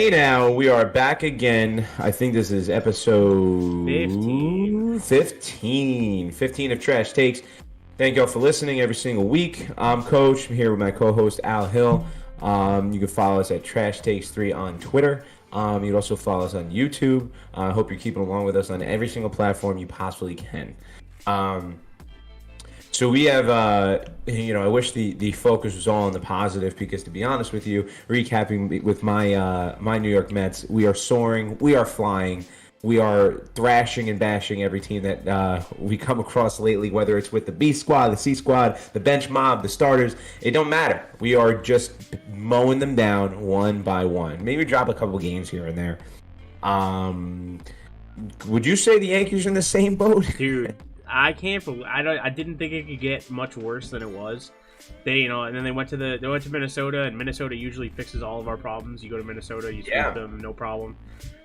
Hey now, we are back again. I think this is episode 15. 15 of Trash Takes. Thank y'all for listening every single week. I'm Coach. I'm here with my co-host Al Hill. You can follow us at Trash Takes 3 on Twitter. You can also follow us on YouTube. I hope you're keeping along with us on every single platform you possibly can. Um, so we have, I wish the focus was all on the positive because, to be honest with you, recapping with my New York Mets, we are soaring, we are flying, we are thrashing and bashing every team that we come across lately, whether it's with the B squad, the C squad, the bench mob, the starters. It don't matter. We are just mowing them down one by one. Maybe drop a couple games here and there. Um, would you say the Yankees are in the same boat? Dude, I can't believe I didn't think it could get much worse than it was. And then they went to Minnesota, and Minnesota usually fixes all of our problems. You go to Minnesota, you sweep them, no problem.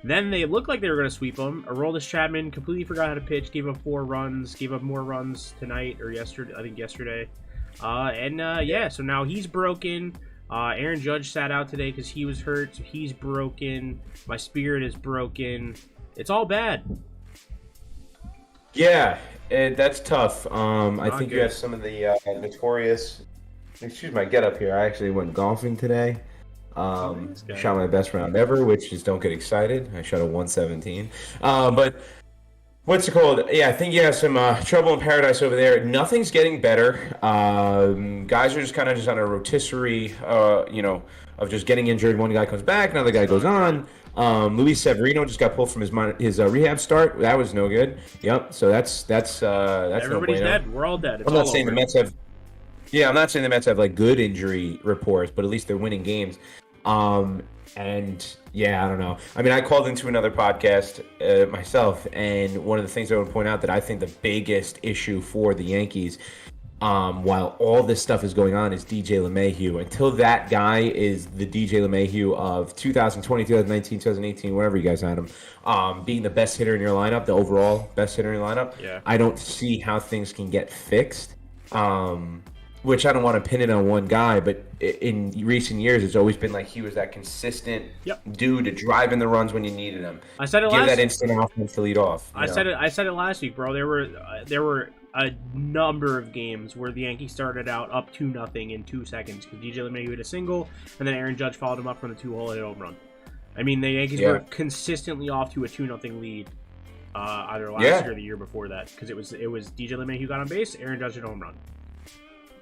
Then they looked like they were going to sweep them. Aroldis Chapman completely forgot how to pitch, gave up 4 runs, gave up more runs tonight or yesterday. I think yesterday. So now he's broken. Aaron Judge sat out today because he was hurt, so he's broken. My spirit is broken. It's all bad. Yeah, that's tough. I think good. you have some of the notorious. Excuse my get up here. I actually went golfing today. Shot my best round ever, which is don't get excited. I shot a 117. But what's it called? Yeah, I think you have some trouble in paradise over there. Nothing's getting better. Guys are just kind of just on a rotisserie, of just getting injured. One guy comes back, another guy goes on. Luis Severino just got pulled from his rehab start. That was no good. Yep. So that's Everybody's no dead. We're all dead. It's I'm not all saying over. the Mets have. Yeah, I'm not saying the Mets have like good injury reports, but at least they're winning games. And yeah, I don't know. I mean, I called into another podcast myself, and one of the things I would point out that I think the biggest issue for the Yankees, while all this stuff is going on, is DJ LeMahieu. Until that guy is the DJ LeMahieu of 2020, 2019, 2018, whatever you guys had him, being the best hitter in your lineup, the overall best hitter in your lineup, Yeah. I don't see how things can get fixed. Which I don't want to pin it on one guy, but in recent years, it's always been like he was that consistent dude to drive in the runs when you needed him. I said it Give last. that instant offense to lead off. I said it last week, bro. There were a number of games where the Yankees started out up 2-0 in 2 seconds because DJ LeMahieu hit a single, and then Aaron Judge followed him up from the 2-hole hit home run. I mean, the Yankees were consistently off to a 2-0 lead, either last year or the year before that, because it was DJ LeMahieu got on base, Aaron Judge hit home run.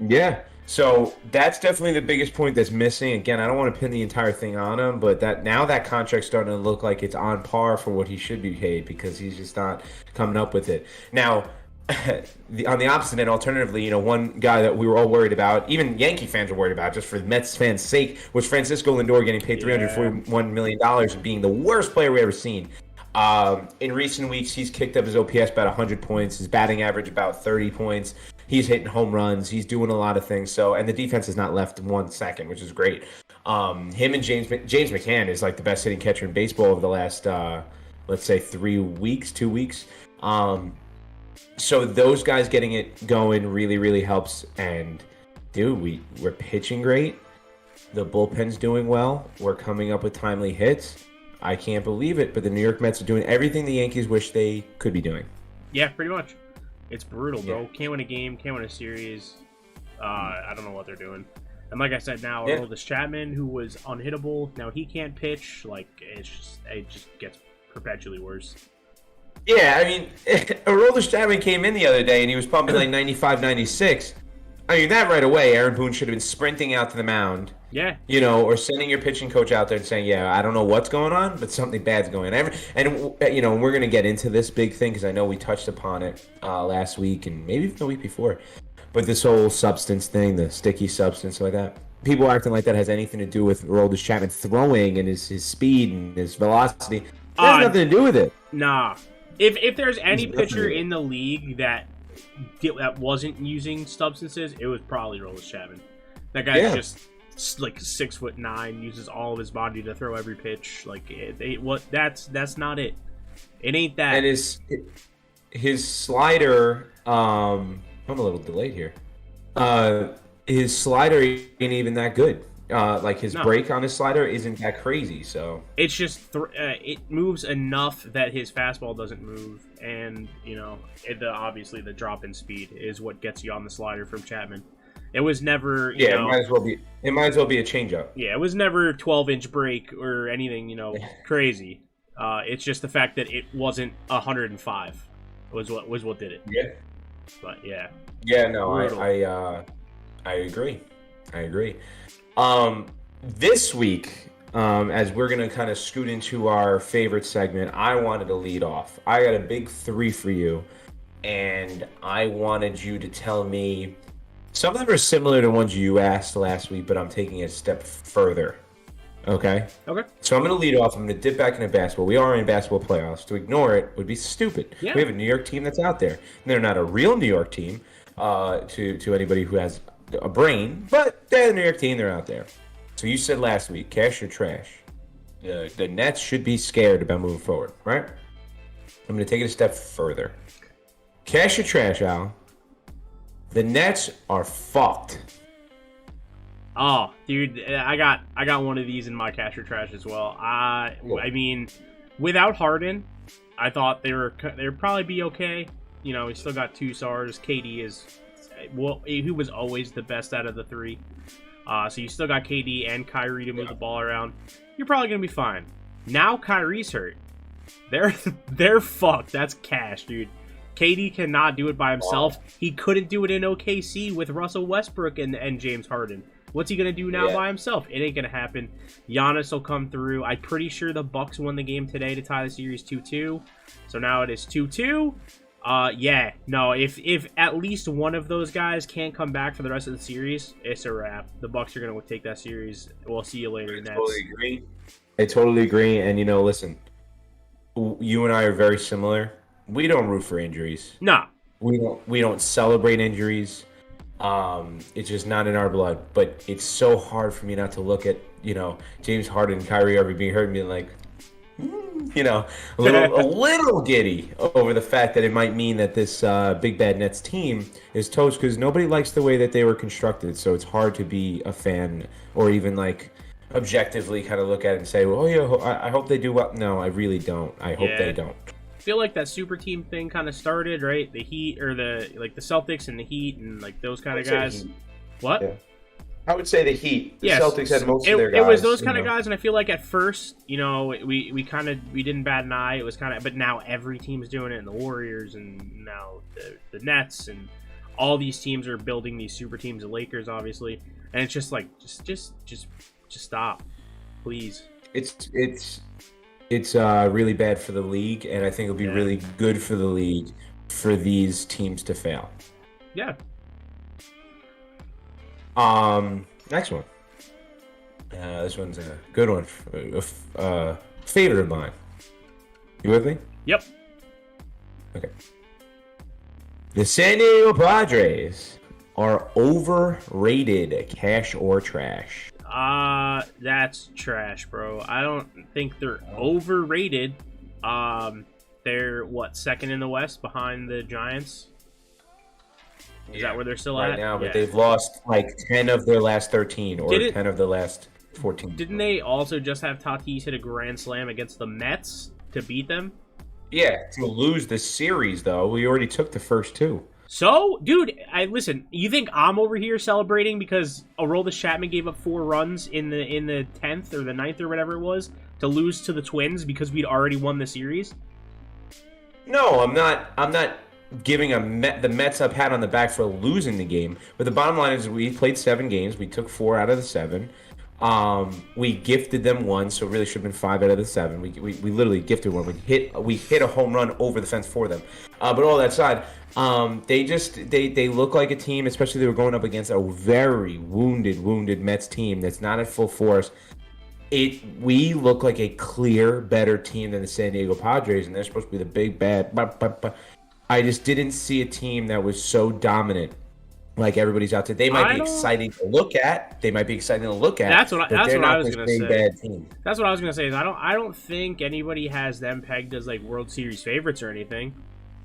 Yeah, so that's definitely the biggest point that's missing. Again, I don't want to pin the entire thing on him, but that contract's starting to look like it's on par for what he should be paid because he's just not coming up with it. Now, on the opposite end, alternatively, one guy that we were all worried about, even Yankee fans were worried about, just for the Mets fans' sake, was Francisco Lindor getting paid $341 million and being the worst player we ever seen. In recent weeks, he's kicked up his OPS about 100 points, his batting average about 30 points. He's hitting home runs. He's doing a lot of things. So, and the defense has not left 1 second, which is great. Him and James McCann is like the best hitting catcher in baseball over the last, let's say, 2 weeks. So those guys getting it going really, really helps. And dude, we're pitching great. The bullpen's doing well. We're coming up with timely hits. I can't believe it, but the New York Mets are doing everything the Yankees wish they could be doing. Yeah, pretty much. It's brutal, bro. Can't win a game, can't win a series. I don't know what they're doing. And like I said, now Aroldis Chapman, who was unhittable, now he can't pitch. Like it just gets perpetually worse. Yeah, I mean, Aroldis Chapman came in the other day and he was pumping like 95, 96. I mean, that right away, Aaron Boone should have been sprinting out to the mound. Yeah. Or sending your pitching coach out there and saying, I don't know what's going on, but something bad's going on. And we're going to get into this big thing because I know we touched upon it last week and maybe even the week before. But this whole substance thing, the sticky substance like that, people acting like that has anything to do with Aroldis Chapman throwing and his speed and his velocity. It has nothing to do with it. Nah. If there's any pitcher in the league that wasn't using substances, it was probably Aroldis Chapman. That guy's just like 6'9", uses all of his body to throw every pitch. Like that's not it. It ain't that. And his slider. I'm a little delayed here. His slider ain't even that good. Like his No, break on his slider isn't that crazy. So it's just it moves enough that his fastball doesn't move, and obviously the drop in speed is what gets you on the slider from Chapman. It was never, yeah, it might as well be. It might as well be a changeup. yeah, it was never 12-inch break or anything, crazy. It's just the fact that it wasn't 105 was what did it. Yeah. But yeah. Yeah. No, Brutal. I agree. I agree. This week, as we're gonna kind of scoot into our favorite segment, I wanted to lead off. I got a big three for you, and I wanted you to tell me. Some of them are similar to ones you asked last week, but I'm taking it a step further. Okay? Okay. So I'm going to lead off. I'm going to dip back into basketball. We are in basketball playoffs. To ignore it would be stupid. Yeah. We have a New York team that's out there. And they're not a real New York team to anybody who has a brain, but they're the New York team. They're out there. So you said last week, cash or trash. The Nets should be scared about moving forward, right? I'm going to take it a step further. Cash or trash, Al? The Nets are fucked. Oh, dude, I got one of these in my cash or trash as well. I mean, without Harden, I thought they'd probably be okay. We still got two stars. KD is, well, he was always the best out of the three. So you still got KD and Kyrie to move the ball around. You're probably gonna be fine. Now Kyrie's hurt. They're fucked. That's cash, dude. KD cannot do it by himself. Wow. He couldn't do it in OKC with Russell Westbrook and James Harden. What's he going to do now by himself? It ain't going to happen. Giannis will come through. I'm pretty sure the Bucks won the game today to tie the series 2-2. So now it is 2-2. Yeah. No, if at least one of those guys can't come back for the rest of the series, it's a wrap. The Bucks are going to take that series. We'll see you later, Nets. I totally agree. And, listen, you and I are very similar. We don't root for injuries. No. We don't celebrate injuries. It's just not in our blood. But it's so hard for me not to look at, James Harden and Kyrie Irving being hurt and being like, a little giddy over the fact that it might mean that this big bad Nets team is toast because nobody likes the way that they were constructed. So it's hard to be a fan or even like objectively kind of look at it and say, well, yeah, I hope they do well. No, I really don't. I hope they don't. I feel like that super team thing kind of started, right? The Heat or the Celtics and the Heat and like those kind of guys. What? Yeah. I would say the Heat. The Celtics had most of their guys. It was those kind of guys, and I feel like at first, we didn't bat an eye. It was kind of, but now every team's doing it, and the Warriors, and now the Nets, and all these teams are building these super teams. The Lakers, obviously, and it's just like, just stop, please. It's really bad for the league, and I think it'll be really good for the league for these teams to fail. Yeah. Next one. This one's a good one. Favorite of mine. You with me? Yep. Okay. The San Diego Padres are overrated, cash or trash. That's trash, bro. I don't think they're overrated. They're second in the West behind the Giants? Is that where they're still at? Right now, but they've lost like 10 of their last 13 or 10 of the last 14. Didn't they also just have Tatis hit a grand slam against the Mets to beat them? Yeah, to lose the series, though. We already took the first two. So, dude, listen. You think I'm over here celebrating because Aroldis Chapman gave up 4 runs in the 10th or the 9th or whatever it was to lose to the Twins because we'd already won the series? No, I'm not giving the Mets a pat on the back for losing the game. But the bottom line is we played 7 games. We took 4 out of the 7. We gifted them 1, so it really should have been 5 out of the 7. We literally gifted 1. We hit a home run over the fence for them. But all that aside, they look like a team, especially they were going up against a very wounded Mets team that's not at full force. We look like a clear better team than the San Diego Padres, and they're supposed to be the big bad. I just didn't see a team that was so dominant like everybody's out there. They might be exciting to look at. That's what I was going to say. Bad team. That's what I was going to say. Is I don't think anybody has them pegged as like World Series favorites or anything.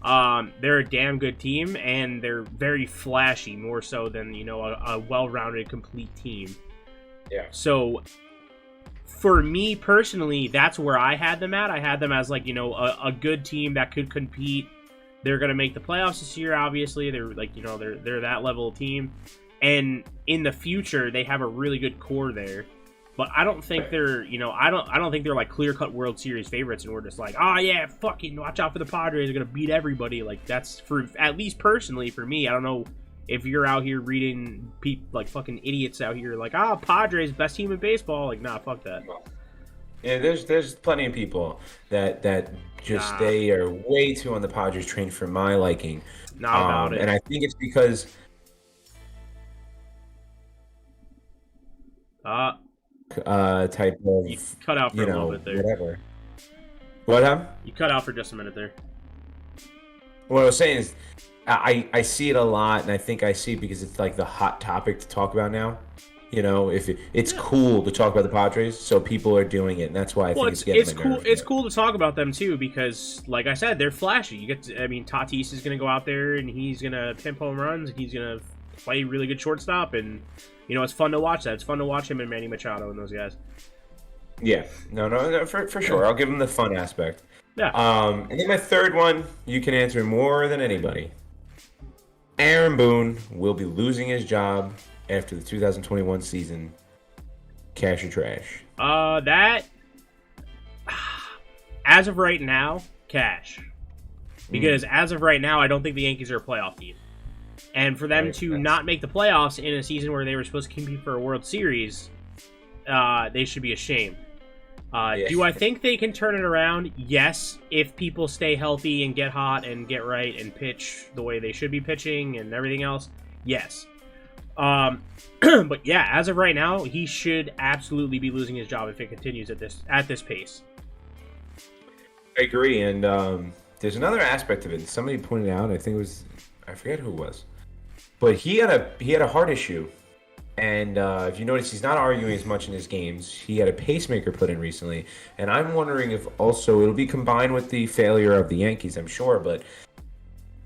They're a damn good team, and they're very flashy, more so than a well-rounded, complete team. Yeah. So for me personally, that's where I had them at. I had them as like, a good team that could compete. They're going to make the playoffs this year, obviously. They're like, they're that level of team. And in the future, they have a really good core there. But I don't think they're, I don't think they're like clear-cut World Series favorites and we're just like, oh yeah, fucking watch out for the Padres, they're going to beat everybody. Like that's for, at least personally for me, I don't know if you're out here reading like fucking idiots out here like, Padres best team in baseball. Like, nah, fuck that. Yeah, there's plenty of people that just they are way too on the Padres train for my liking. Not about it. And I think it's because type of you cut out for a little bit there. Whatever. What happened? You cut out for just a minute there. What I was saying is I see it a lot, and I think I see it because it's like the hot topic to talk about now. If it's cool to talk about the Padres, so people are doing it, and that's why I think it's getting it's cool. It's cool to talk about them too because, like I said, they're flashy. Tatis is going to go out there and he's going to pimp home runs. He's going to play really good shortstop, and it's fun to watch that. It's fun to watch him and Manny Machado and those guys. Yeah, no, for sure. I'll give him the fun aspect. Yeah. And then my third one, you can answer more than anybody. Aaron Boone will be losing his job after the 2021 season. Cash or trash? That as of right now, cash. Because as of right now, I don't think the Yankees are a playoff team. And for them to not make the playoffs in a season where they were supposed to compete for a World Series, they should be ashamed. Do I think they can turn it around? Yes, if people stay healthy and get hot and get right and pitch the way they should be pitching and everything else. Yes. But yeah, as of right now, he should absolutely be losing his job if it continues at this pace. I agree, and there's another aspect of it. Somebody pointed out, I forget who it was, but he had a heart issue. And if you notice, he's not arguing as much in his games. He had a pacemaker put in recently. And I'm wondering if also it'll be combined with the failure of the Yankees, I'm sure. But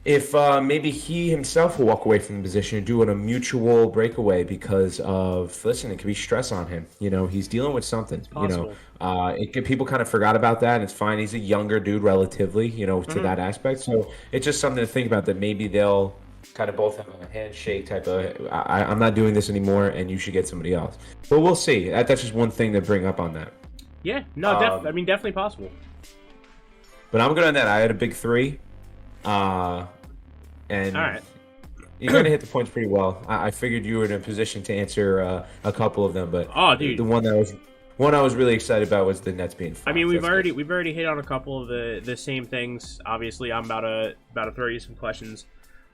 if maybe he himself will walk away from the position and do it a mutual breakaway because of, listen, it could be stress on him. He's dealing with something. It's possible. People kind of forgot about that. And it's fine. He's a younger dude relatively, to that aspect. So it's just something to think about that maybe they'll kind of both have a handshake type of, I'm not doing this anymore, and you should get somebody else. But we'll see. That's just one thing to bring up on that. Yeah, no, definitely possible. But I'm good on that. I had a big 3. And all right. You kind of hit the points pretty well. I figured you were in a position to answer a couple of them, but dude, the one I was really excited about was the Nets being 5. We've already hit on a couple of the same things. Obviously, I'm about to throw you some questions.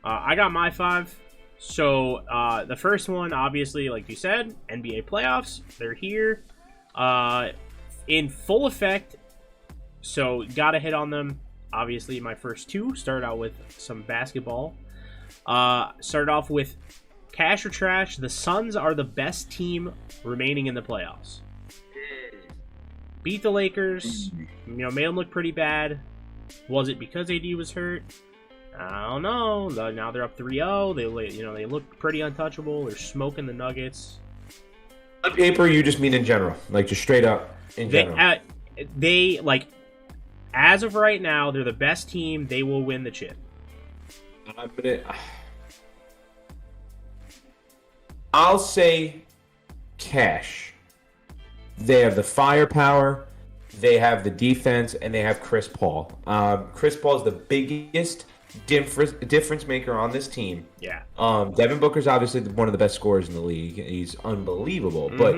I got my 5. So the first one, obviously, like you said, NBA playoffs. They're here in full effect. So gotta hit on them. Obviously, my first 2 started out with some basketball. Started off with cash or trash. The Suns are the best team remaining in the playoffs. Beat the Lakers. Made them look pretty bad. Was it because AD was hurt? I don't know. Now they're up 3-0. They look pretty untouchable. They're smoking the Nuggets. On paper, you just mean in general, like just straight up in general. They as of right now, they're the best team. They will win the chip. I'll say cash. They have the firepower, they have the defense, and they have Chris Paul. Chris Paul is the biggest difference maker on this team. Yeah. Devin Booker's obviously one of the best scorers in the league. He's unbelievable. But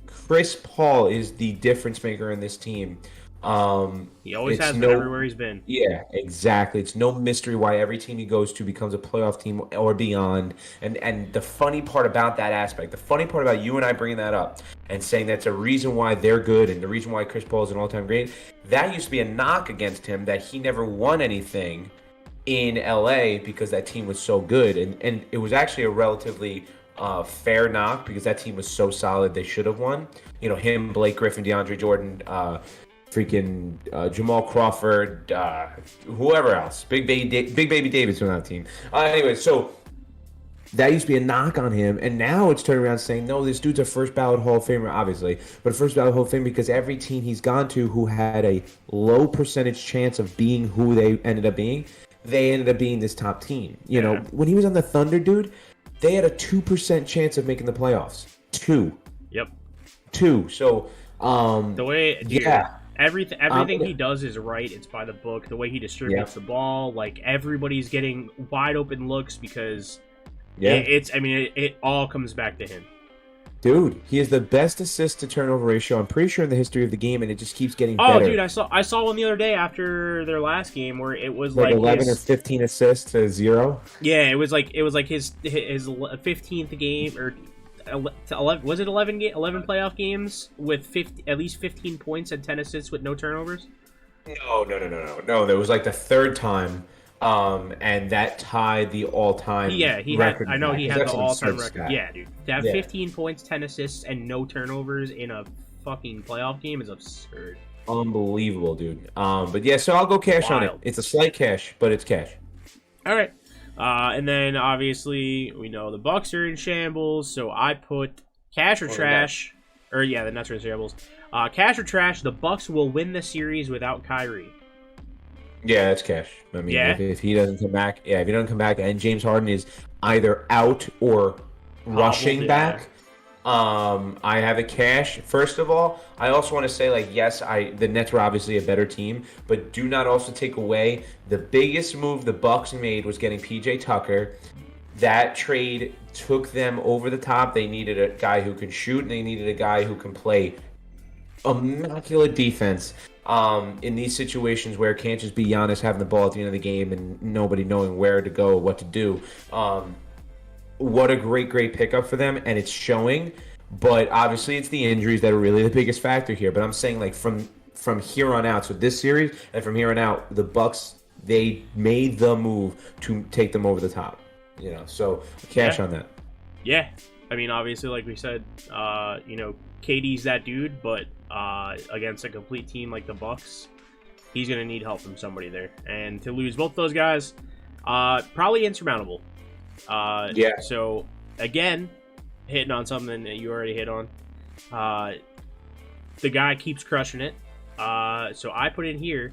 Chris Paul is the difference maker in this team. He always has been everywhere he's been. Yeah, exactly. It's no mystery why every team he goes to becomes a playoff team or beyond. And the funny part about that aspect, the funny part about you and I bringing that up and saying that's a reason why they're good and the reason why Chris Paul is an all-time great, that used to be a knock against him that he never won anything in LA because that team was so good. And it was actually a relatively fair knock because that team was so solid they should have won. Him, Blake Griffin, DeAndre Jordan, freaking Jamal Crawford, whoever else. Big Baby Davis on that team. Anyway, so That used to be a knock on him, and now it's turned around saying, no, this dude's a first ballot Hall of Famer, obviously, but a first ballot Hall of Fame because every team he's gone to who had a low percentage chance of being who they ended up being, they ended up being this top team. You know, Yeah. when he was on the Thunder, dude, they had a 2% chance of making the playoffs. Two. Yep. Two. So, The way, dude, yeah. everything he does is right. It's by the book. The way he distributes the ball, like everybody's getting wide open looks because Yeah. it all comes back to him. Dude, he is the best assist to turnover ratio, I'm pretty sure, in the history of the game, and it just keeps getting Oh, better. dude, I saw one the other day after their last game where it was Like like 11 or 15 assists to 0. yeah, it was like his 15th game or 11, was it 11 playoff games with at least 15 points and 10 assists with no turnovers? No, that was like the third time, and that tied the all-time Yeah, he had. record. I know he had the an all-time absurd record. stat. Yeah, dude, to have Yeah. 15 points, 10 assists, and no turnovers in a fucking playoff game is absurd. Unbelievable, dude. But yeah, so I'll go cash on it. Wild. It's a slight cash, but it's cash. All right, and then obviously we know the Bucks are in shambles, so I put cash or trash, or yeah, the Nets are in shambles. Cash or trash. The Bucks will win the series without Kyrie. Yeah, it's cash. I mean, Yeah? if he doesn't come back, if he doesn't come back, and James Harden is either out or rushing yeah. back, I have a cash. First of all, I also want to say, like, yes, the Nets were obviously a better team, but do not also take away the biggest move the Bucks made was getting PJ Tucker. That trade took them over the top. They needed a guy who can shoot, and they needed a guy who can play immaculate defense in these situations where it can't just be Giannis having the ball at the end of the game and nobody knowing where to go, what to do. What a great pickup for them, and it's showing. But obviously, it's the injuries that are really the biggest factor here. But I'm saying, like, from here on out, so this series and from here on out, the Bucks, they made the move to take them over the top. You know, so cash on that. Yeah, I mean, obviously, like we said, KD's that dude, but against a complete team like the Bucks, he's gonna need help from somebody there. And to lose both those guys, probably insurmountable. Yeah. So again, hitting on something that you already hit on. The guy keeps crushing it. So I put in here,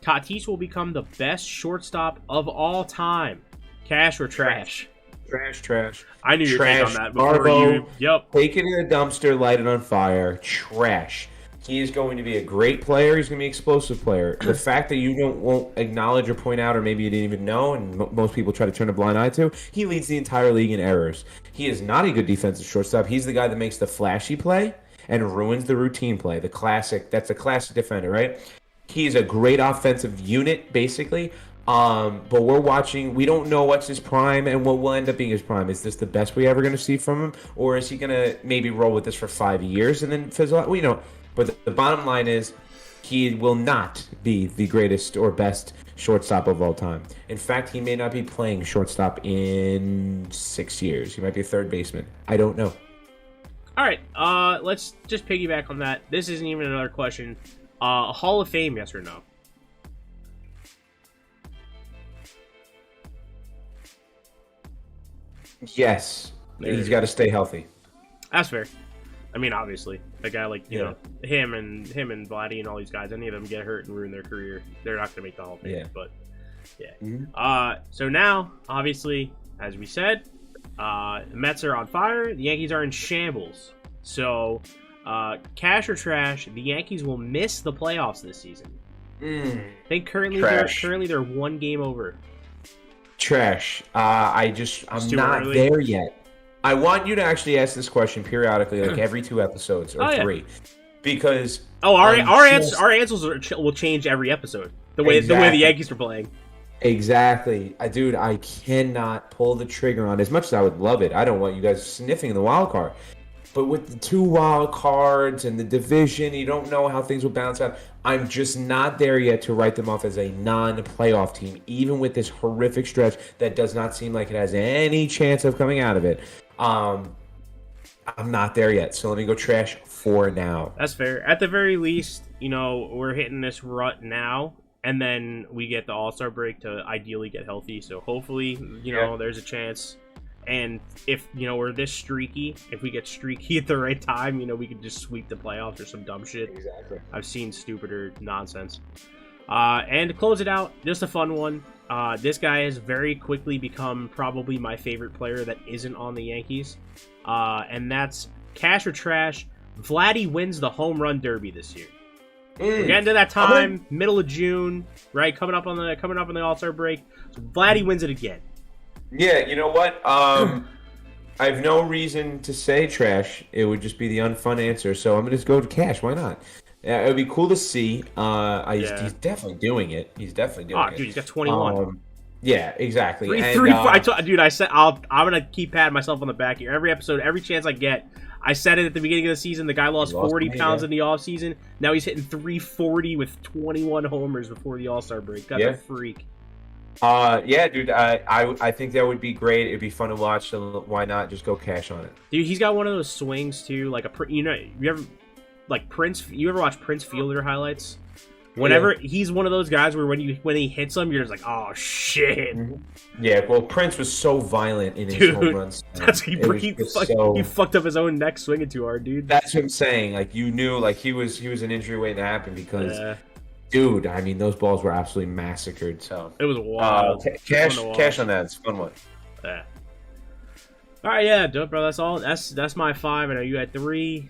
Tatis will become the best shortstop of all time. Cash or trash? Trash. I knew your take on that before Arbo, you. Yep. Take it in a dumpster, light it on fire. Trash. He is going to be a great player. He's going to be an explosive player. The fact that you won't acknowledge or point out, or maybe you didn't even know, and most people try to turn a blind eye to, he leads the entire league in errors. He is not a good defensive shortstop. He's the guy that makes the flashy play and ruins the routine play. That's a classic defender, right? He's a great offensive unit, basically. But we're watching. We don't know what's his prime and what will end up being his prime. Is this the best we ever going to see from him, or is he going to maybe roll with this for 5 years and then fizzle out? We know. But the bottom line is, he will not be the greatest or best shortstop of all time. In fact, he may not be playing shortstop in 6 years. He might be a third baseman. I don't know. All right. Let's just piggyback on that. This isn't even another question. Hall of Fame, yes or no? Yes, he's got to stay healthy. That's fair. I mean, obviously, a guy like know him and Vladdy and all these guys, any of them get hurt and ruin their career, they're not going to make the Hall of Fame. Yeah. But yeah. Mm-hmm. So now, obviously, as we said, the Mets are on fire. The Yankees are in shambles. So, cash or trash, the Yankees will miss the playoffs this season. I think currently they're one game over. Trash. I'm not there yet. I want you to actually ask this question periodically, like every 2 episodes or 3, because our answers will change every episode. The way the Yankees are playing. Exactly, dude. I cannot pull the trigger on as much as I would love it. I don't want you guys sniffing in the wild card. But with the 2 wild cards and the division, you don't know how things will balance out. I'm just not there yet to write them off as a non-playoff team, even with this horrific stretch that does not seem like it has any chance of coming out of it. I'm not there yet, so let me go trash for now. That's fair. At the very least, we're hitting this rut now, and then we get the All-Star break to ideally get healthy. So hopefully, there's a chance And if we're this streaky, if we get streaky at the right time, we could just sweep the playoffs or some dumb shit. Exactly. I've seen stupider nonsense. And to close it out, just a fun one. This guy has very quickly become probably my favorite player that isn't on the Yankees, and that's Cash or Trash. Vladdy wins the home run derby this year. We're getting to that time, middle of June, right? Coming up on the All-Star break. So Vladdy wins it again. Yeah, you know what? I have no reason to say Trash. It would just be the unfun answer. So I'm gonna just go to Cash. Why not? Yeah, it would be cool to see. He's definitely doing it. He's definitely doing it. Dude, he's got 21. Yeah, exactly. Dude, I said I'm gonna keep patting myself on the back here. Every episode, every chance I get, I said it at the beginning of the season. The guy lost 40 pounds in the offseason. Now he's hitting 340 with 21 homers before the All-Star break. That's a freak. Yeah, dude. I think that would be great. It'd be fun to watch. So why not just go Cash on it? Dude, he's got one of those swings too, like you ever like Prince? You ever watch Prince Fielder highlights? Whenever he's one of those guys where when he hits them, you're just like, oh shit. Mm-hmm. Yeah, well, Prince was so violent in his home runs. He fucked up his own neck swinging too hard, dude. That's what I'm saying. Like you knew, like he was an injury waiting to happen because, dude, I mean, those balls were absolutely massacred. So it was wild. Cash on that. It's a fun one. Yeah. All right, yeah, dope, bro. That's all. That's my 5. I know you had 3.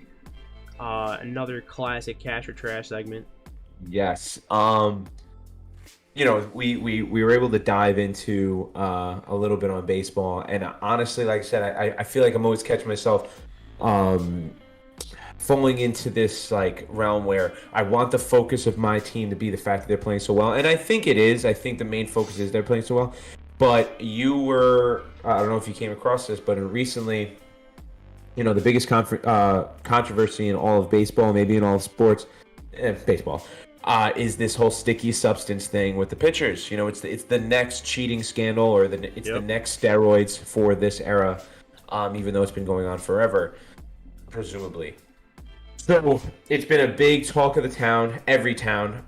Another classic Cash or Trash segment. Yes. We were able to dive into a little bit on baseball, and honestly, like I said, I feel like I'm always catching myself falling into this like realm where I want the focus of my team to be the fact that they're playing so well, and I think it is. I think the main focus is they're playing so well. But you were, I don't know if you came across this, but recently, the biggest controversy in all of baseball, maybe in all of sports, baseball. Is this whole sticky substance thing with the pitchers? It's the next cheating scandal, or the next steroids for this era, even though it's been going on forever, presumably. So it's been a big talk of the town, every town,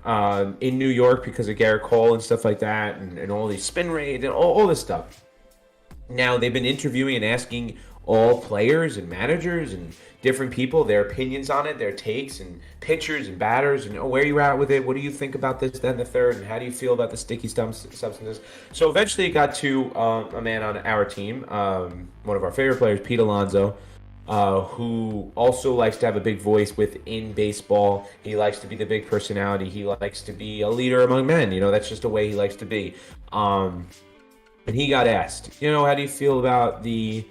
in New York because of Garrett Cole and stuff like that, and all these spin rates and all this stuff. Now they've been interviewing and asking all players and managers and different people their opinions on it, their takes, and pitchers and batters, and where you're at with it. What do you think about this, then the third, and how do you feel about the sticky substances? So eventually it got to a man on our team, one of our favorite players, Pete Alonso, who also likes to have a big voice within baseball. He likes to be the big personality. He likes to be a leader among men. That's just the way he likes to be. And he got asked, how do you feel about the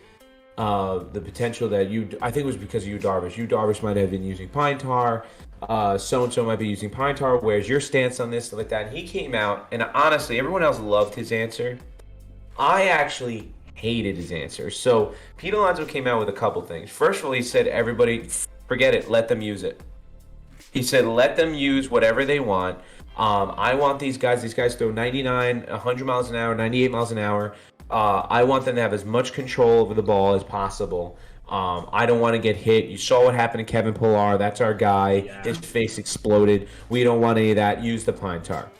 potential that I think it was because of Yu Darvish might have been using pine tar, so-and-so might be using pine tar, where's your stance on this, like that? And he came out, and honestly, everyone else loved his answer. I actually hated his answer. So Pete Alonso came out with a couple things. First of all, he said, everybody, forget it, let them use it. He said, let them use whatever they want. I want these guys throw 99, 100 miles an hour, 98 miles an hour. I want them to have as much control over the ball as possible. I don't want to get hit. You saw what happened to Kevin Pillar. That's our guy. Yeah. His face exploded. We don't want any of that. Use the pine tar.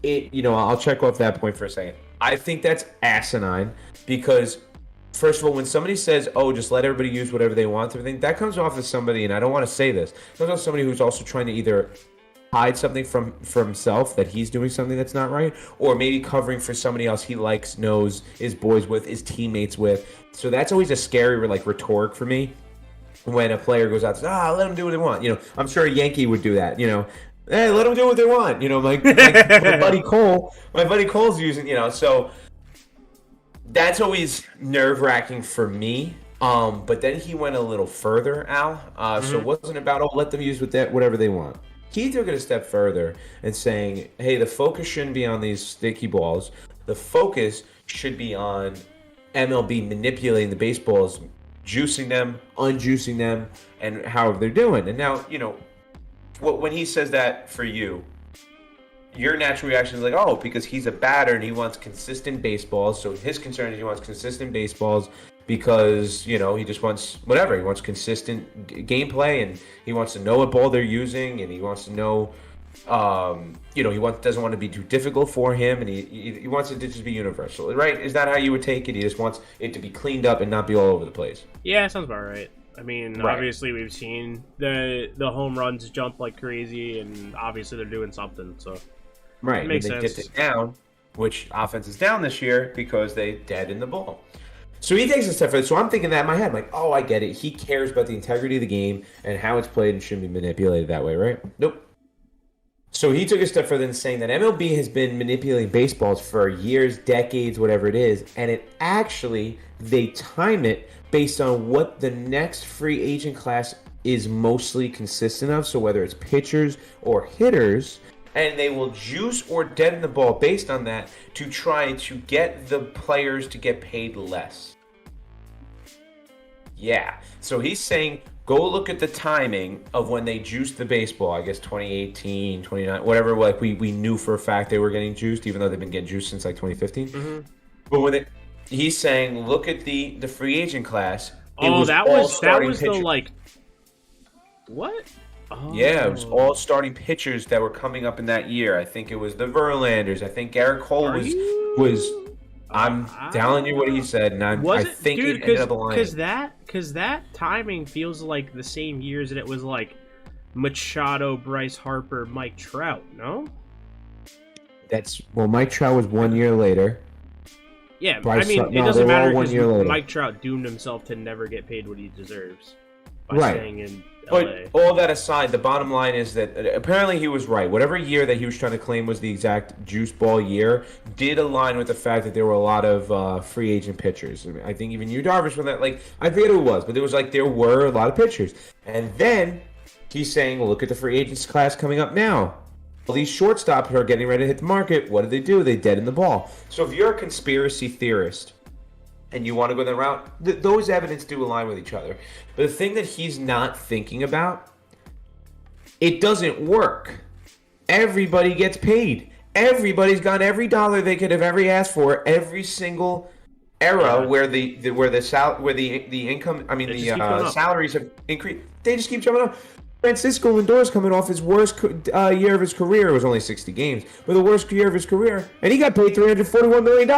I'll check off that point for a second. I think that's asinine because, first of all, when somebody says, oh, just let everybody use whatever they want, everything, that comes off as somebody, and I don't want to say this, it comes off as somebody who's also trying to either hide something from himself, that he's doing something that's not right, or maybe covering for somebody else he likes, knows, is boys with, is teammates with. So that's always a scary rhetoric for me when a player goes out and says, let them do what they want. I'm sure a Yankee would do that. Hey, let them do what they want. Like my buddy Cole's using. So that's always nerve-wracking for me. But then he went a little further, Al. So it wasn't about let them use whatever they want. He took it a step further and saying, hey, the focus shouldn't be on these sticky balls. The focus should be on MLB manipulating the baseballs, juicing them, unjuicing them, and however they're doing. And now, when he says that for you, your natural reaction is like, oh, because he's a batter and he wants consistent baseballs. So his concern is he wants consistent baseballs because, he just wants whatever. He wants consistent gameplay, and he wants to know what ball they're using, and he wants to know Doesn't want to be too difficult for him, and he wants it to just be universal, right? Is that how you would take it? He just wants it to be cleaned up and not be all over the place. Yeah, sounds about right. I mean, Right. obviously we've seen the home runs jump like crazy, and obviously they're doing something. So Right. it makes and they sense. dipped it down, which offense is down this year because they dead in the ball. So he takes a step further. So I'm thinking that in my head, I'm like, oh, I get it. He cares about the integrity of the game and how it's played and shouldn't be manipulated that way, right? Nope. So he took a step further than saying that MLB has been manipulating baseballs for years, decades, whatever it is, and they time it based on what the next free agent class is mostly consistent of. So whether it's pitchers or hitters, and they will juice or deaden the ball based on that to try to get the players to get paid less. Yeah. So he's saying go look at the timing of when they juiced the baseball. I guess 2018, 29, whatever. Like we knew for a fact they were getting juiced, even though they've been getting juiced since like 2015. Mm-hmm. But he's saying look at the free agent class. That was the like what? Oh. Yeah, it was all starting pitchers that were coming up in that year. I think it was the Verlanders. I think Garrett Cole was. I'm telling you what he said, and I think it ended up aligning. Because that timing feels like the same years that it was like Machado, Bryce Harper, Mike Trout. No. Mike Trout was 1 year later. Yeah, it doesn't matter because Mike Trout doomed himself to never get paid what he deserves by staying in LA. But all that aside, the bottom line is that apparently he was right. Whatever year that he was trying to claim was the exact juice ball year did align with the fact that there were a lot of free agent pitchers. I think even Yu Darvish was that. Like I forget who it was, but there were a lot of pitchers. And then he's saying, look at the free agents class coming up now. All these shortstops are getting ready to hit the market. What do? They deaden the ball. So if you're a conspiracy theorist and you want to go that route, those evidence do align with each other. But the thing that he's not thinking about, it doesn't work. Everybody gets paid. Everybody's gotten every dollar they could have ever asked for. Every single era where the income, salaries have increased. They just keep jumping up. Francisco Lindor's coming off his worst year of his career. It was only 60 games, but the worst year of his career, and he got paid $341 million.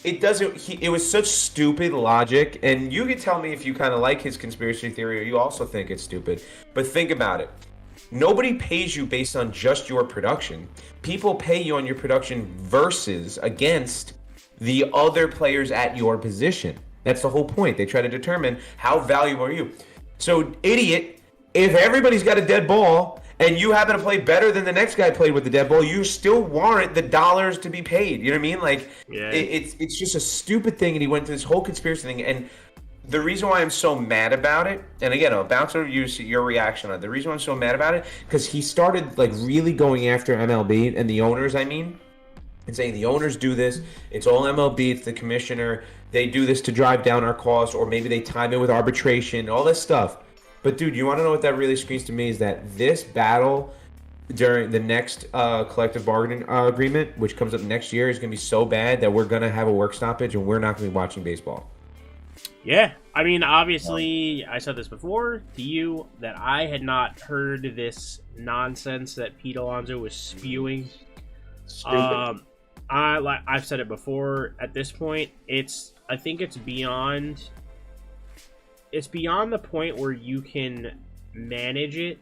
It doesn't. It was such stupid logic, and you can tell me if you kind of like his conspiracy theory or you also think it's stupid. But think about it. Nobody pays you based on just your production. People pay you on your production versus against the other players at your position. That's the whole point. They try to determine how valuable are you. So, idiot. If everybody's got a dead ball and you happen to play better than the next guy played with the dead ball, you still warrant the dollars to be paid. You know what I mean? Like, it's just a stupid thing, and he went to this whole conspiracy thing. And the reason why I'm so mad about it, and again, I'll bounce over your reaction on it. The reason why I'm so mad about it, because he started like really going after MLB and the owners, and saying the owners do this. It's all MLB. It's the commissioner. They do this to drive down our costs, or maybe they time it with arbitration, all this stuff. But, dude, you want to know what that really screams to me is that this battle during the next collective bargaining agreement, which comes up next year, is going to be so bad that we're going to have a work stoppage and we're not going to be watching baseball. Yeah. I mean, obviously, I said this before to you that I had not heard this nonsense that Pete Alonso was spewing. Stupid. I've said it before. At this point, I think it's beyond... It's beyond the point where you can manage it.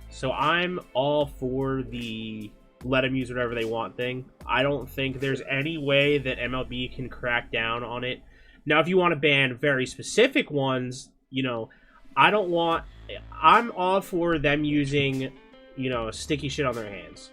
So I'm all for the let them use whatever they want thing. I don't think there's any way that MLB can crack down on it. Now, if you want to ban very specific ones, I'm all for them using, sticky shit on their hands.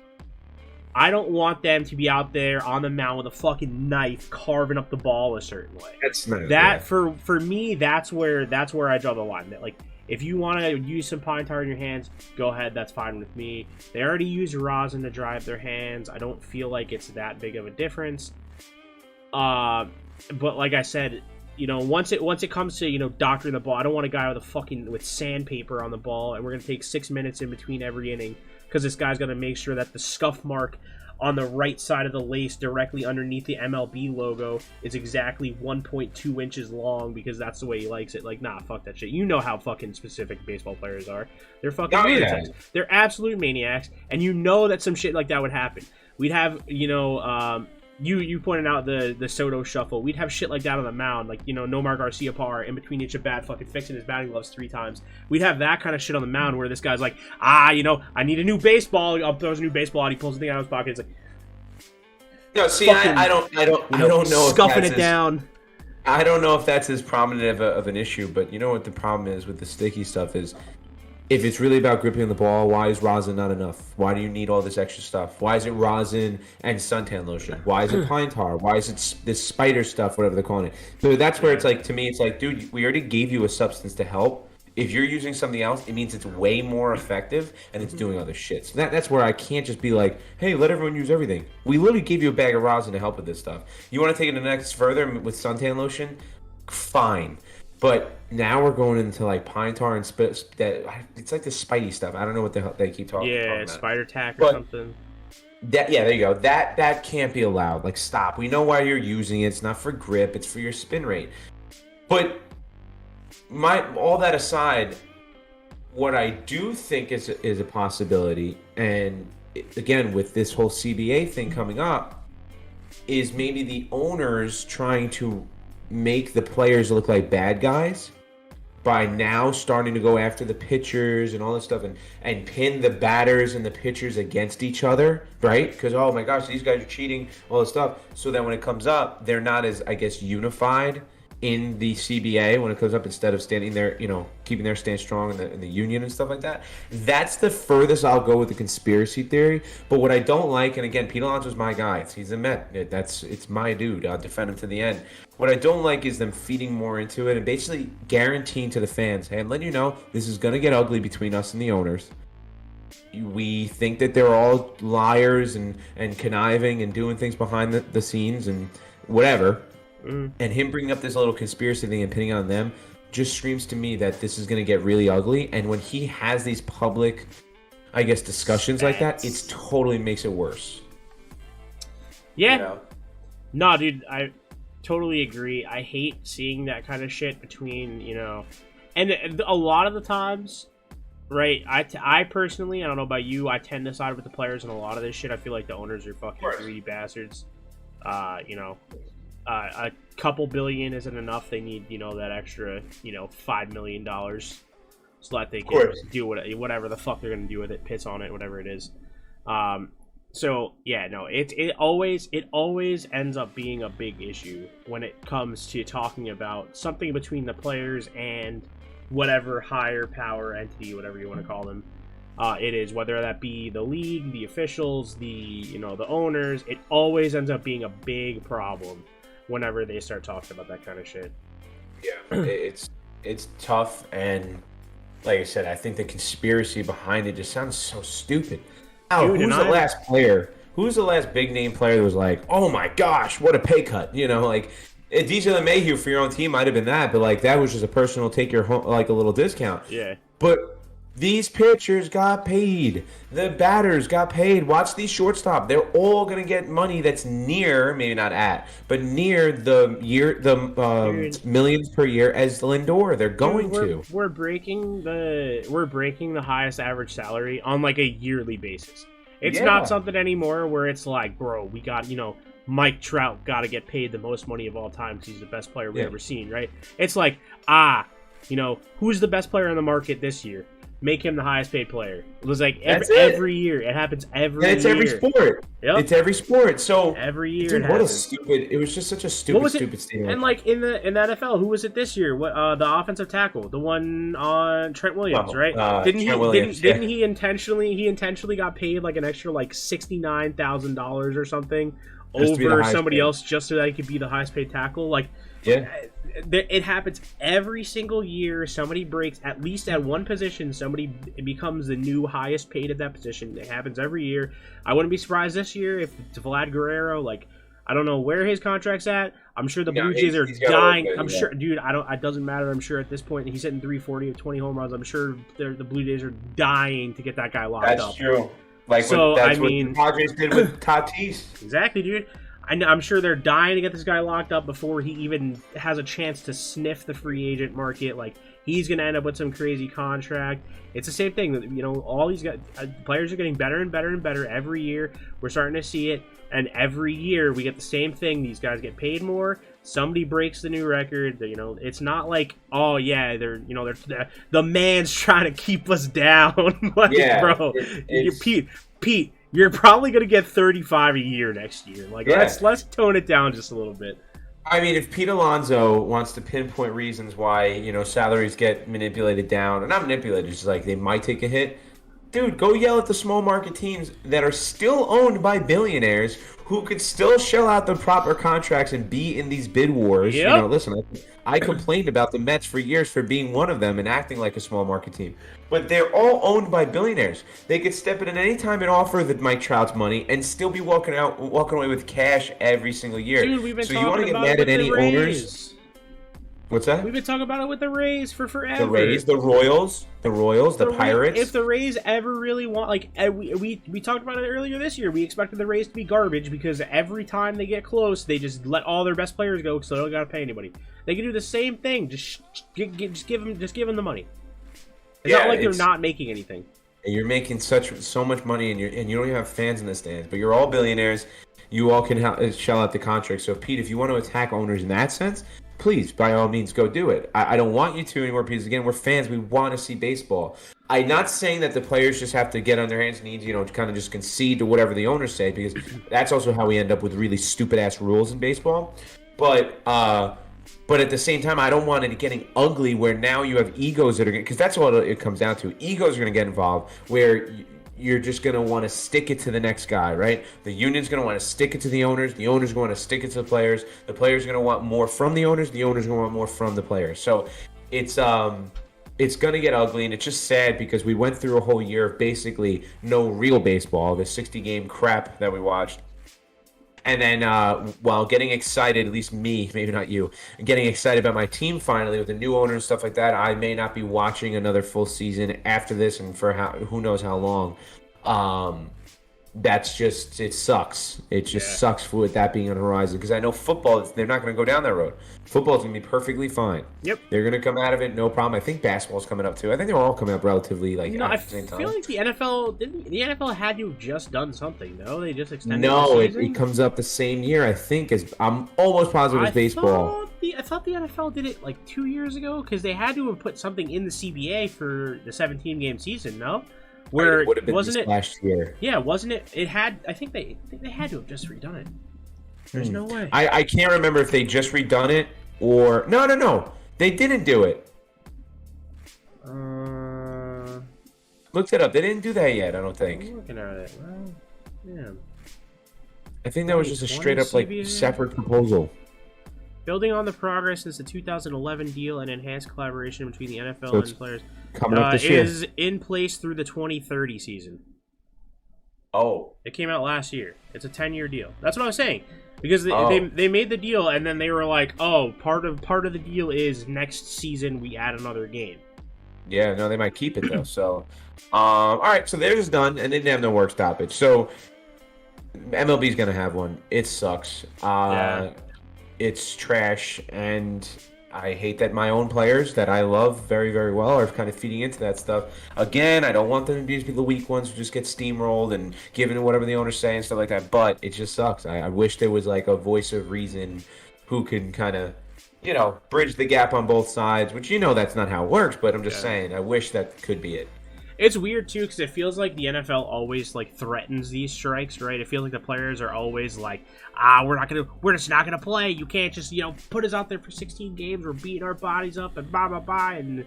I don't want them to be out there on the mound with a fucking knife carving up the ball a certain way. That's not that for me. That's where I draw the line. That like if you want to use some pine tar in your hands, go ahead. That's fine with me. They already use rosin to dry up their hands. I don't feel like it's that big of a difference. But like I said, once it comes to doctoring the ball, I don't want a guy with sandpaper on the ball, and we're gonna take 6 minutes in between every inning. Because this guy's going to make sure that the scuff mark on the right side of the lace, directly underneath the MLB logo, is exactly 1.2 inches long because that's the way he likes it. Like, nah, fuck that shit. You know how fucking specific baseball players are. They're fucking lunatics. They're absolute maniacs, and you know that some shit like that would happen. We'd have, you pointed out the Soto shuffle. We'd have shit like that on the mound, like, Nomar Garcia par in between each at bat, fucking fixing his batting gloves 3 times. We'd have that kind of shit on the mound where this guy's like, I need a new baseball. I'll throw a new baseball out. He pulls the thing out of his pocket. It's like, no, see, fucking, I don't know. Scuffing it down. I don't know if that's as prominent of an issue, but you know what the problem is with the sticky stuff is. If it's really about gripping the ball, why is rosin not enough? Why do you need all this extra stuff? Why is it rosin and suntan lotion? Why is it pine tar? Why is it this spider stuff, whatever they're calling it? So that's where it's like, to me, it's like, dude, we already gave you a substance to help. If you're using something else, it means it's way more effective and it's doing other shit. So that's where I can't just be like, hey, let everyone use everything. We literally gave you a bag of rosin to help with this stuff. You want to take it the next further with suntan lotion? Fine. But now we're going into like pine tar and it's like the Spidey stuff. I don't know what the hell they keep talking about. Yeah, spider tack or something. There you go. That can't be allowed. Like, stop. We know why you're using it. It's not for grip. It's for your spin rate. But all that aside, what I do think is a possibility, and again with this whole CBA thing coming up, is maybe the owners trying to make the players look like bad guys by now starting to go after the pitchers and all this stuff and pin the batters and the pitchers against each other, right? Because, oh my gosh, these guys are cheating, all this stuff. So that when it comes up, they're not as, I guess, unified in the CBA when it comes up, instead of standing there, keeping their stance strong in the union and stuff like that. That's the furthest I'll go with the conspiracy theory. But what I don't like, and again, Pete Alonso's my guy. He's a Met. It's my dude. I'll defend him to the end. What I don't like is them feeding more into it and basically guaranteeing to the fans, hey, I'm letting you know this is going to get ugly between us and the owners. We think that they're all liars and conniving and doing things behind the scenes and whatever. And him bringing up this little conspiracy thing and pinning on them just screams to me that this is going to get really ugly. And when he has these public, I guess, discussions like that, it totally makes it worse. Yeah. No, dude, I totally agree. I hate seeing that kind of shit between, and a lot of the times, right, I personally, I don't know about you, I tend to side with the players in a lot of this shit. I feel like the owners are fucking greedy bastards. A couple billion isn't enough. They need, that extra, $5 million so that they can do whatever the fuck they're gonna do with it, piss on it, whatever it is. So yeah, no, it always ends up being a big issue when it comes to talking about something between the players and whatever higher power entity, whatever you want to call them. It is, whether that be the league, the officials, the owners. It always ends up being a big problem whenever they start talking about that kind of shit. Yeah, it's tough, and like I said, I think the conspiracy behind it just sounds so stupid. Dude, who's the last player? Who's the last big name player that was like, oh my gosh, what a pay cut? Like DJ LeMahieu for your own team might have been that, but like that was just a personal take your home, like a little discount. Yeah. But these pitchers got paid. The batters got paid. Watch these shortstop. They're all gonna get money that's near, maybe not at, but near the millions per year as Lindor. They're going to. We're breaking the highest average salary on like a yearly basis. It's not something anymore where it's like, bro, we got Mike Trout got to get paid the most money of all time because he's the best player we've ever seen, right? It's like, who's the best player on the market this year? Make him the highest paid player. It was like every year. It happens every year. It's every sport. Yep. It's every sport. So every year. Dude, it was just such a stupid statement. And like in the NFL, who was it this year? What the offensive tackle, the one on Trent Williams, right? Didn't he intentionally got paid like an extra like $69,000 or something over somebody else just so that he could be the highest paid tackle? Like, yeah. It happens every single year. Somebody breaks, at least at one position, somebody becomes the new highest paid at that position. It happens every year. I wouldn't be surprised this year if it's Vlad Guerrero. Like, I don't know where his contract's at. I'm sure the Blue Jays are dying. I'm sure, dude, it doesn't matter. I'm sure at this point he's hitting 340 with 20 home runs. I'm sure the Blue Jays are dying to get that guy locked up. That's true. Like So I that's what the mean, Padres did with Tatis. exactly, dude. I'm sure they're dying to get this guy locked up before he even has a chance to sniff the free agent market. Like, he's going to end up with some crazy contract. It's the same thing. You know, all these guys, players are getting better and better and better every year. We're starting to see it. And every year we get the same thing. These guys get paid more. Somebody breaks the new record. You know, it's not like, oh yeah, they're the man's trying to keep us down. Like, Yeah, bro, Pete, you're probably gonna get 35 a year next year. Like, Yeah. let's tone it down just a little bit. I mean, if Pete Alonso wants to pinpoint reasons why, you know, salaries get manipulated down, or not manipulated, just like they might take a hit, dude, go yell at the small market teams that are still owned by billionaires who could still shell out the proper contracts and be in these bid wars. Yep. You know, listen, I complained about the Mets for years for being one of them and acting like a small market team. But they're all owned by billionaires. They could step in at any time and offer the Mike Trout's money and still be walking away with cash every single year. Dude, we've been So you want talking to get about mad it with at any the owners? Rays. What's that? We've been talking about it with the Rays for forever. The Rays, the Royals, the Pirates. If the Rays ever really want, like, we talked about it earlier this year, we expected the Rays to be garbage because every time they get close, they just let all their best players go, so they don't gotta pay anybody. They can do the same thing. Just give them the money. It's not like they're not making anything. And you're making so much money, and you don't even have fans in the stands, but you're all billionaires. You all can shell out the contract. So, Pete, if you want to attack owners in that sense, please, by all means, go do it. I don't want you to anymore because, again, we're fans. We want to see baseball. I'm not saying that the players just have to get on their hands and knees, you know, to kind of just concede to whatever the owners say, because that's also how we end up with really stupid-ass rules in baseball. But at the same time, I don't want it getting ugly where now you have egos that are going to, because that's what it comes down to. Egos are going to get involved where you're just going to want to stick it to the next guy, right? The union's going to want to stick it to the owners going to want to stick it to the players are going to want more from the owners are going to want more from the players. So it's going to get ugly, and it's just sad because we went through a whole year of basically no real baseball, the 60-game crap that we watched. And then while getting excited, at least me, maybe not you, getting excited about my team finally with the new owner and stuff like that, I may not be watching another full season after this and for who knows how long. That's just, it sucks. It just sucks with that being on the horizon because I know football, they're not going to go down that road. Football's going to be perfectly fine. Yep. They're going to come out of it, no problem. I think basketball's coming up too. I think they're all coming up relatively at the same time. I feel like the NFL had to have just done something, though. They just extended No, the season. it comes up the same year, I think, as I'm almost positive as baseball. I thought the NFL did it like 2 years ago because they had to have put something in the CBA for the 17-game season, no? Where it would have been wasn't it last year? Yeah, wasn't it? It had. I think they had to have just redone it. There's no way. I can't remember if they just redone it or no. They didn't do it. Looked it up. They didn't do that yet. I don't think. I'm looking at it. Well, yeah. I think that was just a straight up like CBA? separate proposal. Building on the progress since the 2011 deal and enhanced collaboration between the NFL So and players coming up this year. is in place through the 2030 season. Oh. It came out last year. It's a 10-year deal. That's what I was saying. Because they made the deal and then they were like, oh, part of the deal is next season we add another game. Yeah, no, they might keep it though. So, all right, so theirs is done, and they didn't have no work stoppage. So, MLB's gonna have one. It sucks. It's trash, and I hate that my own players that I love very, very well are kind of feeding into that stuff. Again, I don't want them to be the weak ones who just get steamrolled and given whatever the owners say and stuff like that, but it just sucks. I wish there was like a voice of reason who can kind of, you know, bridge the gap on both sides, which you know that's not how it works, but I'm just saying, I wish that could be it. It's weird too because it feels like the NFL always like threatens these strikes, right? It feels like the players are always like, we're just not gonna play. You can't just, you know, put us out there for 16 games. We're beating our bodies up and blah blah blah, and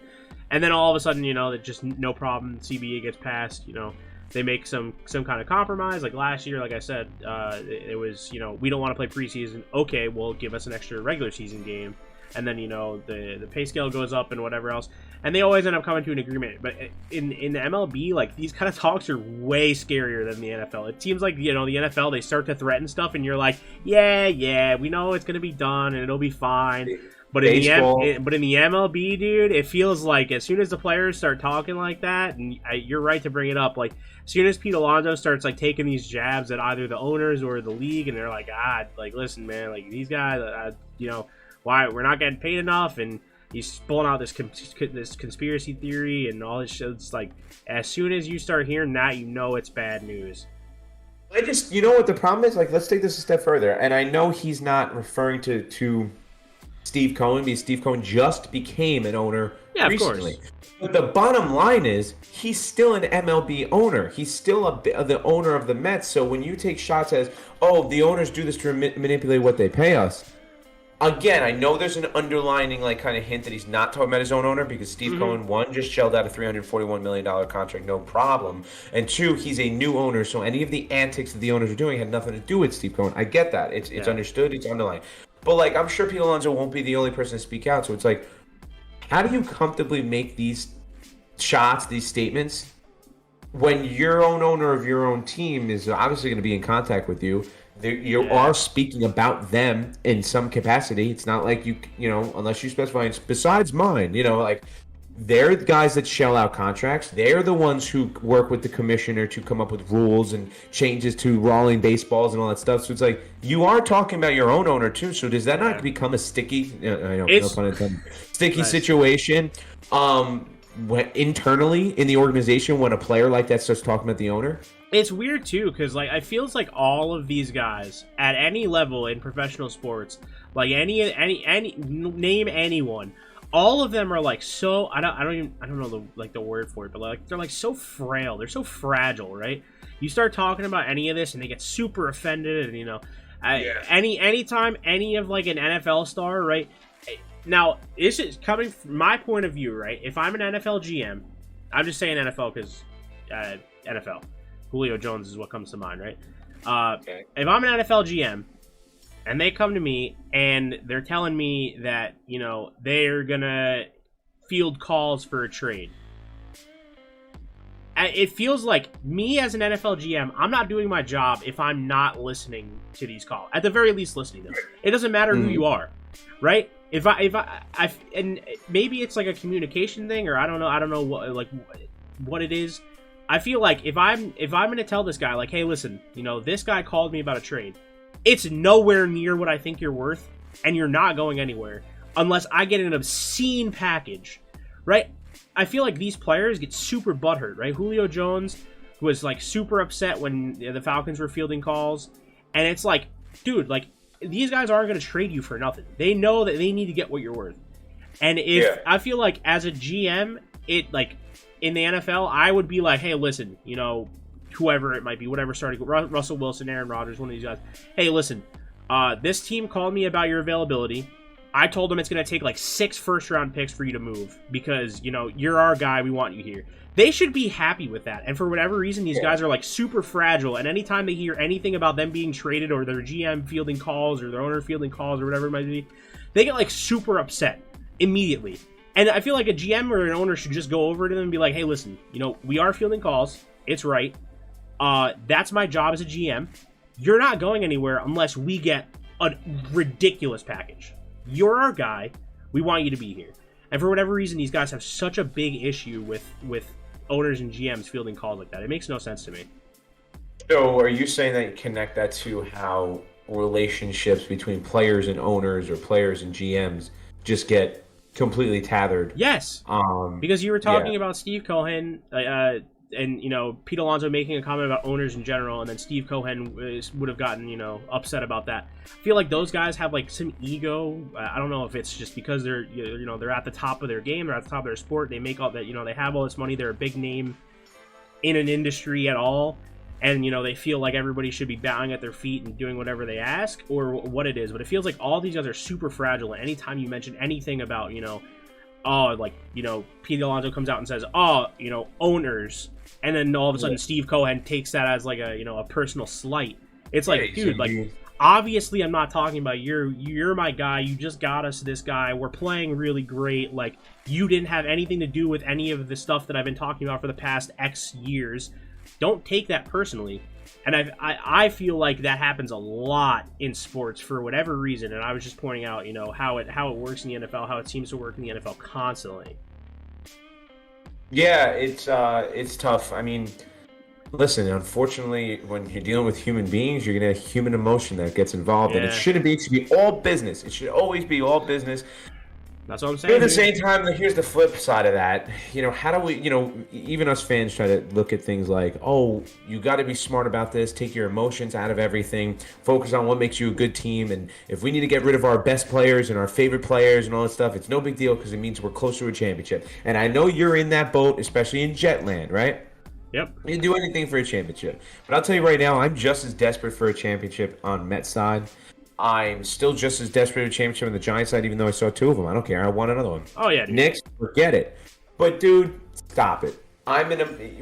then all of a sudden, you know, that just no problem. CBA gets passed. You know, they make some kind of compromise. Like last year, like I said, it was, you know, we don't want to play preseason. Okay, well, give us an extra regular season game. And then, you know, the pay scale goes up and whatever else. And they always end up coming to an agreement. But in the MLB, like, these kind of talks are way scarier than the NFL. It seems like, you know, the NFL, they start to threaten stuff and you're like, yeah, we know it's going to be done and it'll be fine. But Baseball. but in the MLB, dude, it feels like as soon as the players start talking like that, and you're right to bring it up, like as soon as Pete Alonso starts like taking these jabs at either the owners or the league, and they're like, like listen, man, like these guys, why we're not getting paid enough, and he's pulling out this this conspiracy theory and all this shit. It's like as soon as you start hearing that, you know it's bad news. You know what the problem is? Like, let's take this a step further. And I know he's not referring to Steve Cohen because Steve Cohen just became an owner recently. Of course. But the bottom line is he's still an MLB owner. He's still the owner of the Mets. So when you take shots as, oh, the owners do this to manipulate what they pay us. Again, I know there's an underlining like kind of hint that he's not talking about his own owner because Steve Cohen, one, just shelled out a $341 million contract, no problem. And two, he's a new owner, so any of the antics that the owners are doing had nothing to do with Steve Cohen. I get that. It's understood, it's underlined. But like I'm sure Pete Alonso won't be the only person to speak out. So it's like, how do you comfortably make these shots, these statements, when your own owner of your own team is obviously going to be in contact with you? You are speaking about them in some capacity. It's not like you know, unless you specify besides mine, you know, like they're the guys that shell out contracts. They're the ones who work with the commissioner to come up with rules and changes to rolling baseballs and all that stuff. So it's like you are talking about your own owner too. So does that not become a sticky, I know, no pun intended, sticky situation internally in the organization when a player like that starts talking about the owner? It's weird too, because like it feels like all of these guys at any level in professional sports, like any name anyone, all of them are like so I don't know the word for it, but like they're like so frail, they're so fragile, right? You start talking about any of this and they get super offended, and you know, anytime any of like an NFL star, right? Now this is coming from my point of view, right? If I'm an NFL GM, I'm just saying NFL because NFL. Julio Jones is what comes to mind, right? If I'm an NFL GM and they come to me and they're telling me that, you know, they're going to field calls for a trade, it feels like me as an NFL GM, I'm not doing my job if I'm not listening to these calls. At the very least, listening to them. It doesn't matter who you are, right? If I and maybe it's like a communication thing, or I don't know what it is. I feel like if I'm going to tell this guy, like, hey, listen, you know, this guy called me about a trade. It's nowhere near what I think you're worth, and you're not going anywhere unless I get an obscene package, right? I feel like these players get super butthurt, right? Julio Jones was, like, super upset when the Falcons were fielding calls, and it's like, dude, like, these guys aren't going to trade you for nothing. They know that they need to get what you're worth. And I feel like as a GM, it, like, in the NFL, I would be like, hey, listen, you know, whoever it might be, whatever starting, Russell Wilson, Aaron Rodgers, one of these guys. Hey, listen, this team called me about your availability. I told them it's going to take like 6 first-round picks for you to move because, you know, you're our guy. We want you here. They should be happy with that. And for whatever reason, these guys are like super fragile. And anytime they hear anything about them being traded or their GM fielding calls or their owner fielding calls or whatever it might be, they get like super upset immediately. And I feel like a GM or an owner should just go over to them and be like, hey, listen, you know, we are fielding calls. It's right. That's my job as a GM. You're not going anywhere unless we get a ridiculous package. You're our guy. We want you to be here. And for whatever reason, these guys have such a big issue with owners and GMs fielding calls like that. It makes no sense to me. So are you saying that you connect that to how relationships between players and owners or players and GMs just get completely tethered? Yes. Because you were talking about Steve Cohen and, you know, Pete Alonso making a comment about owners in general, and then Steve Cohen would have gotten, you know, upset about that. I feel like those guys have like some ego. I don't know if it's just because they're, you know, they're at the top of their game, they're at the top of their sport, they make all that, you know, they have all this money, they're a big name in an industry at all, and, you know, they feel like everybody should be bowing at their feet and doing whatever they ask, or what it is. But it feels like all these guys are super fragile, and anytime you mention anything about, you know, like, you know, Pete Alonso comes out and says, you know, owners, and then all of a sudden Steve Cohen takes that as like a, you know, a personal slight. It's like, dude, like, obviously I'm not talking about you're my guy, you just got us this guy, we're playing really great, like, you didn't have anything to do with any of the stuff that I've been talking about for the past X years. Don't take that personally. And I feel like that happens a lot in sports for whatever reason. And I was just pointing out, how it works in the NFL, how it seems to work in the NFL constantly. Yeah, it's tough. I mean, listen, unfortunately, when you're dealing with human beings, you're gonna have human emotion that gets involved, and it Yeah, shouldn't be. It should be all business. It should always be all business. that's what I'm But at saying, the dude. same time, here's the flip side of that. How do we, even us fans try to look at things like, oh, you got to be smart about this, take your emotions out of everything, focus on what makes you a good team. And if we need to get rid of our best players and our favorite players and all that stuff, it's no big deal because it means we're close to a championship. And I know you're in that boat, especially in Jetland, right? Yep. You'd do anything for a championship. But I'll tell you right now, I'm just as desperate for a championship on Mets side. I'm still just as desperate for a championship on the Giants side, even though I saw two of them. I don't care. I want another one. Oh yeah, dude. Knicks, forget it. But dude, stop it.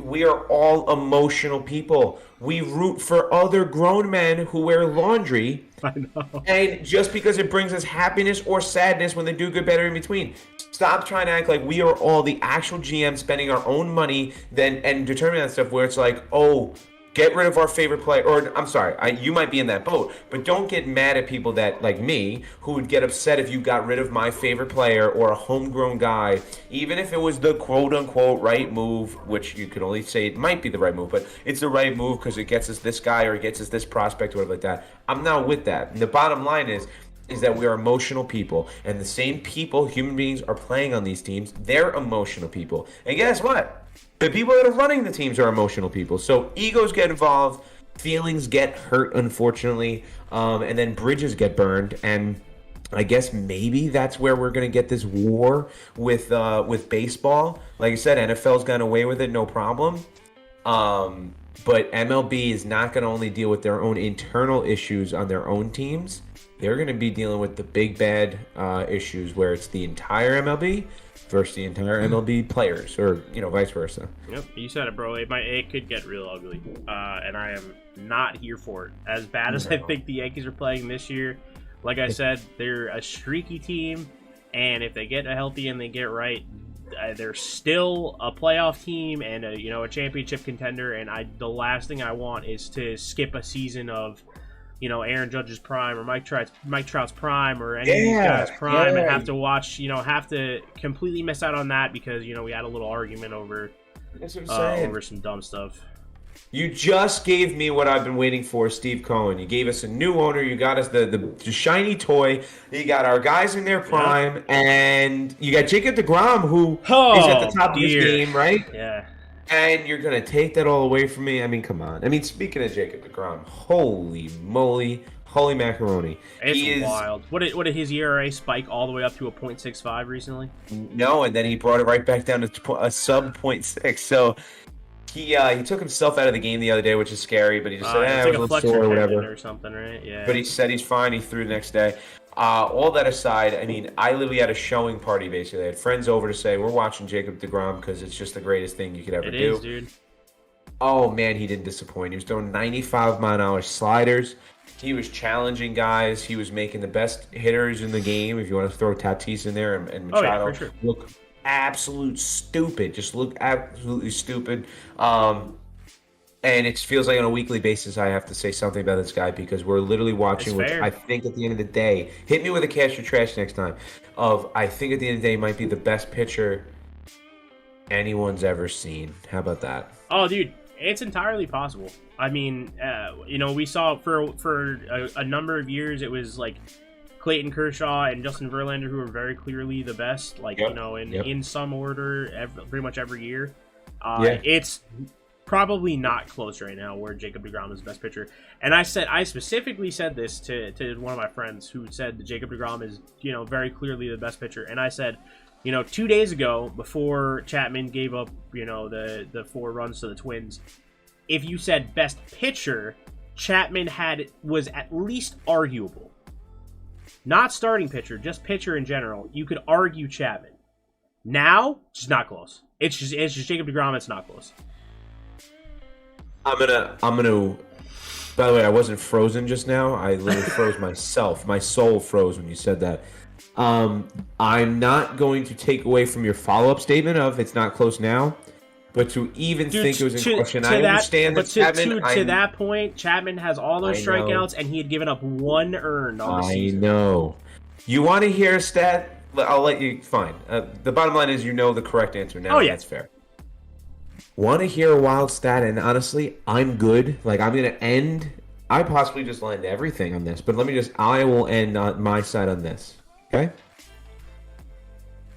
We are all emotional people. We root for other grown men who wear laundry. I know. And just because it brings us happiness or sadness when they do good, better in between. Stop trying to act like we are all the actual GM spending our own money and determining that stuff where it's like, oh, get rid of our favorite player. Or I'm sorry, you might be in that boat, but don't get mad at people that, like me, who would get upset if you got rid of my favorite player or a homegrown guy, even if it was the quote-unquote right move, which you could only say it might be the right move, but it's the right move because it gets us this guy or it gets us this prospect or whatever like that. I'm not with that. And the bottom line is that we are emotional people, and the same people, human beings, are playing on these teams. They're emotional people. And guess what? The people that are running the teams are emotional people. So egos get involved, feelings get hurt, unfortunately, and then bridges get burned. And I guess maybe that's where we're going to get this war with baseball. Like I said, NFL's gone away with it, no problem. But MLB is not going to only deal with their own internal issues on their own teams. They're going to be dealing with the big bad issues where it's the entire MLB versus the entire MLB players, or vice versa. Yep, you said it, bro. It could get real ugly, and I am not here for it. As bad as I think the Yankees are playing this year, like I said, they're a streaky team, and if they get healthy and they get right, they're still a playoff team and a championship contender. And the last thing I want is to skip a season of Aaron Judge's prime or Mike Trout's prime or any of these guys' prime and have to watch, have to completely miss out on that because, we had a little argument over some dumb stuff. You just gave me what I've been waiting for, Steve Cohen. You gave us a new owner. You got us the shiny toy. You got our guys in their prime, and you got Jacob deGrom, who is at the top of his game, right? Yeah. And you're going to take that all away from me? I mean, come on. I mean, speaking of Jacob deGrom, holy moly, holy macaroni. It's wild. What did his ERA spike all the way up to a .65 recently? No, and then he brought it right back down to a sub .6. So he took himself out of the game the other day, which is scary, but he just said, it's like a a flexor sore or whatever. Or something, right? Yeah. But he said he's fine. He threw the next day. All that aside, I mean, I literally had a showing party, basically. I had friends over to say, we're watching Jacob deGrom because it's just the greatest thing you could ever do. It is, dude. Oh, man, he didn't disappoint. He was throwing 95-mile-an-hour sliders. He was challenging guys. He was making the best hitters in the game. If you want to throw Tatis in there and Machado, for sure. Look absolute stupid. Just look absolutely stupid. And it feels like on a weekly basis I have to say something about this guy because we're literally watching, which I think at the end of the day, hit me with a cash or trash next time, I think at the end of the day might be the best pitcher anyone's ever seen. How about that? Oh, dude, it's entirely possible. I mean, we saw for a number of years it was like Clayton Kershaw and Justin Verlander who were very clearly the best, in some order, pretty much every year. It's probably not close right now where Jacob deGrom is the best pitcher. And I specifically said this to one of my friends who said that Jacob deGrom is, very clearly the best pitcher. And I said, 2 days ago, before Chapman gave up, the 4 runs to the Twins, if you said best pitcher, Chapman was at least arguable. Not starting pitcher, just pitcher in general. You could argue Chapman. Now, just not close. It's just Jacob deGrom. It's not close. I'm gonna. By the way, I wasn't frozen just now. I literally froze myself. My soul froze when you said that. I'm not going to take away from your follow-up statement of it's not close now. But to even Dude, think it was in question, to I that, understand but that Chapman. to that point, Chapman has all those I know. strikeouts, and he had given up 1 earned on the I season. know. You want to hear a stat? I'll let you. Fine. The bottom line is you know the correct answer now. Oh, yeah. That's fair. Want to hear a wild stat? And honestly, I'm good. Like, I'm going to end. I possibly just land everything on this, but I will end on my side on this. Okay?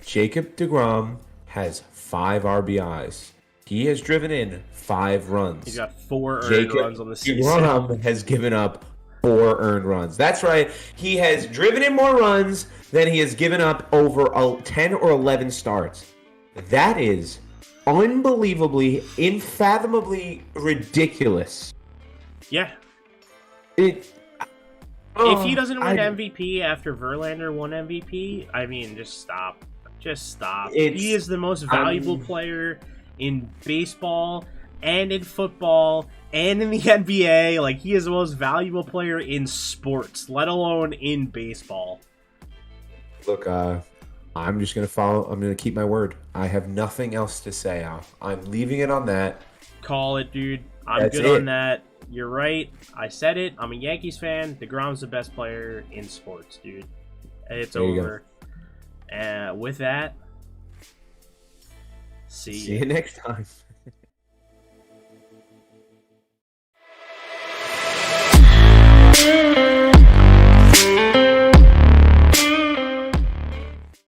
Jacob deGrom has 5 RBIs. He has driven in 5 runs. He's got 4 earned runs on the season. DeGrom has given up 4 earned runs. That's right. He has driven in more runs than he has given up over 10 or 11 starts. That is unbelievably, unfathomably ridiculous. Yeah. If he doesn't win MVP after Verlander won MVP, I mean, just stop. Just stop. He is the most valuable player in baseball and in football and in the NBA. Like, he is the most valuable player in sports, let alone in baseball. Look, I'm just going to follow. I'm going to keep my word. I have nothing else to say, Al. I'm leaving it on that. Call it, dude. I'm That's good it. on that. You're right. I said it. I'm a Yankees fan. DeGrom's the best player in sports, dude. It's over. With that, see you next time.